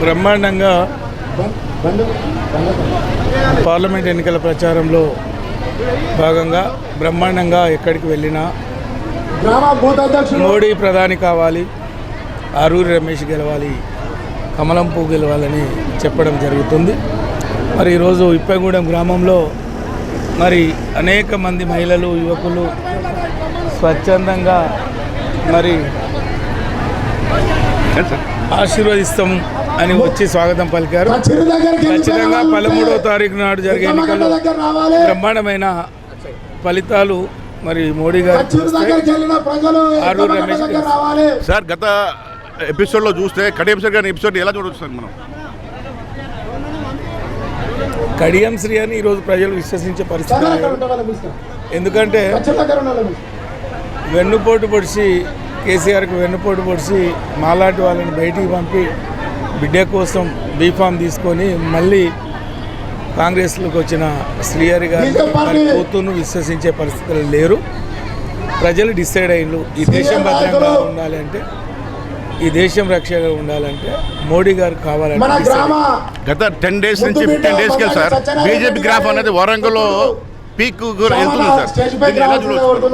బ్రహ్మాండంగా పార్లమెంట్ ఎన్నికల ప్రచారంలో భాగంగా బ్రహ్మాండంగా ఎక్కడికి వెళ్ళినా మోడీ ప్రధాని కావాలి, ఆరూరి రమేష్ గెలవాలి, కమలం పువ్వు గెలవాలని చెప్పడం జరుగుతుంది. మరి ఈరోజు ఇప్పగూడెం గ్రామంలో మరి అనేక మంది మహిళలు, యువకులు స్వచ్ఛందంగా మరి ఆశీర్వదిస్తాం అని వచ్చి స్వాగతం పలికారు. ఖచ్చితంగా 13వ తారీఖు నాడు జరిగే ఎన్నికల్లో బ్రహ్మాండమైన ఫలితాలు మరి మోడీ గారు. ఆరూరి రమేష్ సార్, గత ఎపిసోడ్లో చూస్తే కడియం శ్రీ గారి ఎపిసోడ్ ఎలా చూడవచ్చు సార్ మనం? కడియం శ్రీ అని ఈరోజు ప్రజలు విశ్వసించే పరిస్థితి. ఎందుకంటే వెన్నుపోటు పొడిచి కేసీఆర్కి వెన్నుపోటు పొడిచి మాలాంటి వాళ్ళని బయటికి పంపి బిడ్డ కోసం బీఫామ్ తీసుకొని మళ్ళీ కాంగ్రెస్లోకి వచ్చిన శ్రీహరి గారి కూతురును విశ్వసించే పరిస్థితులు లేరు. ప్రజలు డిసైడ్ అయ్యిండ్రు, ఈ దేశం భద్రంగా ఉండాలి అంటే, ఈ దేశం రక్షగా ఉండాలంటే మోడీ గారు కావాలంటే. గత 10 days నుంచి 15 daysకి సార్ బీజేపీ గ్రాఫ్ అనేది వరంగల్లో పీక్ వెళ్తుంది సార్.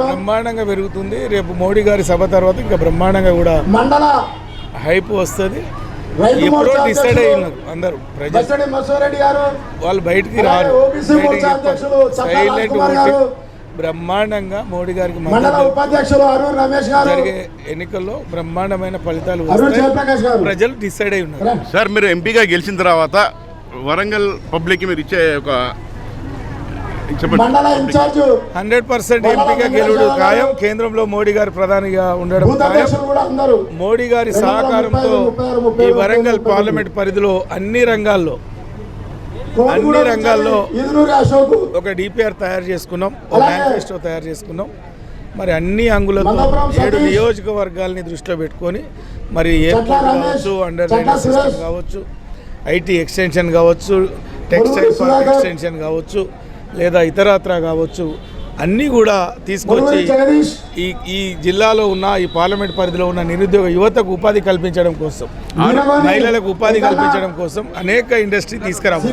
బ్రహ్మాండంగా పెరుగుతుంది. రేపు మోడీ గారి సభ తర్వాత ఇంకా బ్రహ్మాండంగా కూడా హైప్ వస్తుంది. ఎప్పుడో డిసైడ్ అయినారు అందరూ ప్రజలు, వాళ్ళు బయటికి రారు, సైలెంట్ ఓటింగ్ బ్రహ్మాండంగా మోడీ గారికి జరిగే ఎన్నికల్లో బ్రహ్మాండమైన ఫలితాలు వస్తాయి. ప్రజలు డిసైడ్ అయి ఉన్నారు. సార్, మీరు ఎంపీగా గెలిచిన తర్వాత వరంగల్ పబ్లిక్ మీరు ఇచ్చే ఒక 100% ఎంపీగా గెలుడు ఖాయం. కేంద్రంలో మోడీ గారు ప్రధానిగా ఉండడం ఖాయం. మోడీ గారి సహకారంతో ఈ వరంగల్ పార్లమెంట్ పరిధిలో అన్ని రంగాల్లో ఒక డిపిఆర్ తయారు చేసుకున్నాం, ఒక మేనిఫెస్టో తయారు చేసుకున్నాం. మరి అన్ని అంగులతో 7 నియోజకవర్గాల్ని దృష్టిలో పెట్టుకొని మరి ఎయిర్పోర్ట్ కావచ్చు, అండర్ రైల్వే సిస్టమ్ కావచ్చు, ఐటీ ఎక్స్టెన్షన్ కావచ్చు, టెక్స్టైల్ పార్క్ ఎక్స్టెన్షన్ కావచ్చు, లేదా ఇతరత్ర కావచ్చు, అన్నీ కూడా తీసుకొచ్చి ఈ జిల్లాలో ఉన్న, ఈ పార్లమెంట్ పరిధిలో ఉన్న నిరుద్యోగ యువతకు ఉపాధి కల్పించడం కోసం, మహిళలకు ఉపాధి కల్పించడం కోసం అనేక ఇండస్ట్రీ తీసుకురావాలి.